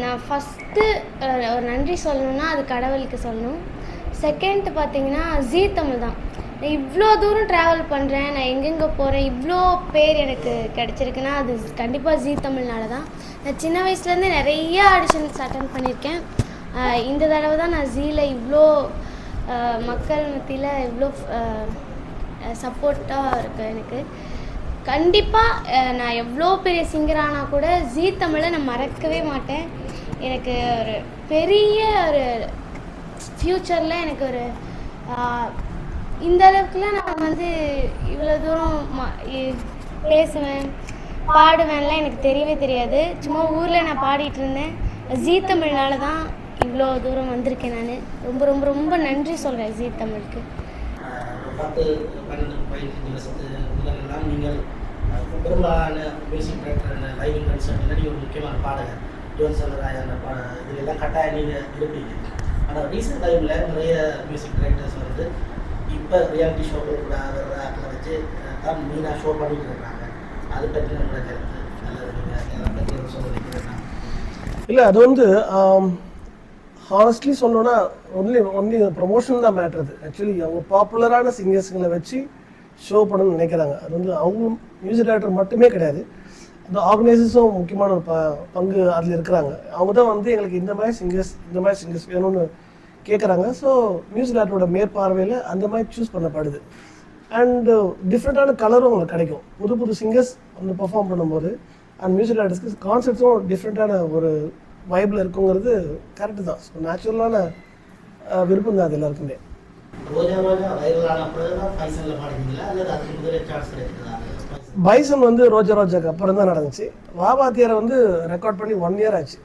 நான் ஃபஸ்ட்டு ஒரு நன்றி சொல்லணும்னா அது கடவுளுக்கு சொல்லணும். செகண்ட் பார்த்தீங்கன்னா ஜீ தமிழ் தான். நான் இவ்வளோ தூரம் ட்ராவல் பண்ணுறேன், நான் எங்கெங்கே போகிறேன், இவ்வளோ பேர் எனக்கு கிடச்சிருக்குன்னா அது கண்டிப்பாக ஜீ தமிழ்னால தான். நான் சின்ன வயசுலேருந்து நிறைய ஆடிஷன்ஸ் அட்டன் பண்ணியிருக்கேன். இந்த தடவை தான் நான் ஜீல இவ்வளோ மக்கள் மத்தியில் இவ்வளோ சப்போர்ட்டாக இருக்குது எனக்கு. கண்டிப்பாக நான் எவ்வளோ பெரிய சிங்கர் ஆனால் கூட ஜீ தமிழை நான் மறக்கவே மாட்டேன். எனக்கு ஒரு பெரிய ஒரு ஃப்யூச்சரில் எனக்கு ஒரு இந்த அளவுக்குலாம் நான் வந்து இவ்வளோ தூரம் பேசுவேன் பாடுவேன்லாம் எனக்கு தெரியவே தெரியாது. சும்மா ஊரில் நான் பாடிட்டு இருந்தேன். ஜீ தமிழ்னால தான் இவ்வளோ தூரம் வந்திருக்கேன். நான் ரொம்ப ரொம்ப ரொம்ப நன்றி சொல்கிறேன் ஜீ தமிழுக்கு. 10-12 வருஷத்துலாம் நீங்கள் பெரும்பாலான மியூசிக் டைரக்டர் லைவ் கன்சர்ட் நீங்கள் ஒரு முக்கியமான பாடகர் ஜோன் சந்திராயா இதுலாம் கட்டாயம் நீங்கள் இருப்பீங்க. ஆனால் ரீசெண்ட் டைமில் நிறைய மியூசிக் டைரக்டர்ஸ் வந்து இப்போ ரியாலிட்டி ஷோ கூட வர்றதை வச்சு தான் மீனாக ஷோ பண்ணிட்டு இருக்காங்க. அதை பற்றி நம்மளோட கருத்து நல்லது. நீங்கள் அதை பற்றி சொல்ல வைக்கிறேன்னா இல்லை, அது வந்து ஹானஸ்ட்லி சொல்லணும்னா ஒன்லி ப்ரொமோஷன் தான் மேட்ருது. ஆக்சுவலி அவங்க பாப்புலரான சிங்கர்ஸுங்களை வச்சு ஷோ பண்ணணும்னு நினைக்கிறாங்க. அது வந்து அவங்க மியூசிக் டைரக்டர் மட்டுமே கிடையாது, அந்த ஆர்கனைசர்ஸும் முக்கியமான ஒரு பங்கு அதில் இருக்கிறாங்க. அவங்க தான் வந்து எங்களுக்கு இந்த மாதிரி சிங்கர்ஸ் வேணும்னு கேட்குறாங்க. ஸோ மியூசிக் டைரக்டரோட மேற்பார்வையில் அந்த மாதிரி சூஸ் பண்ணப்படுது. அண்டு டிஃப்ரெண்ட்டான கலரும் உங்களுக்கு கிடைக்கும். புது புது சிங்கர்ஸ் வந்து பர்ஃபார்ம் பண்ணும்போது அண்ட் மியூசிக் டைரக்டர்ஸ்க்கு கான்செப்ட்ஸும் டிஃப்ரெண்ட்டான ஒரு வைபிள் இருக்குங்கிறது கரெக்டு தான். ஸோ நேச்சுரலான விருப்பம் தான் அது எல்லாருக்குமே. பைசன் வந்து ரோஜாக்கு அப்புறம் தான் நடந்துச்சு. வாபாத்தியாரை வந்து ரெக்கார்ட் பண்ணி 1 year ஆச்சு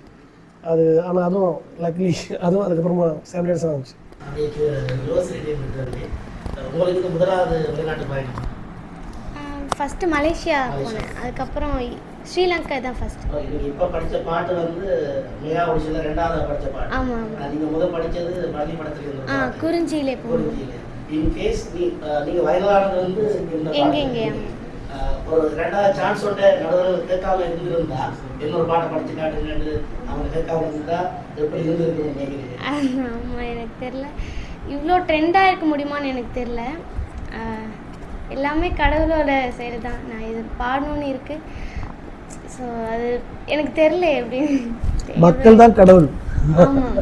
அது. ஆனால் அதுவும் லக்லி அதுவும் அதுக்கப்புறமா 7 years தான் வந்துச்சு. ஃபஸ்ட்டு மலேசியா போனேன், அதுக்கப்புறம் ஸ்ரீலங்கா தான் ஃபர்ஸ்ட். இப்போ படித்த பாட்டு வந்து மெகா ஆடிஷனில் 2வது படித்த பாட்டு. ஆமாம். நீங்கள் முதல் படித்தது பள்ளி படத்தில் குறிஞ்சியிலே போகணும். இன்கேஸ் நீங்கள் வயலானது வந்து எங்கெங்கே ஒரு 2வது சான்ஸ் விட்டு நடுவில் கேட்காம இருந்திருந்தா இன்னொரு பாட்டை படித்து காட்டுங்கன்னு அவங்க கேட்காம இருந்தா எப்படி இருந்திருக்குன்னு நினைக்கிறீங்க? ஆமாம், எனக்கு தெரில இவ்வளோ ட்ரெண்டாக இருக்க முடியுமான்னு எனக்கு தெரில. எல்லாமே கடவுளோட செயல் தான். நான் இது பாடணும்னு இருக்குது. ஸோ அது எனக்கு தெரில எப்படி. மக்கள் தான் கடவுள். ஆமாம்,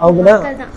அவங்க மக்கள் தான்.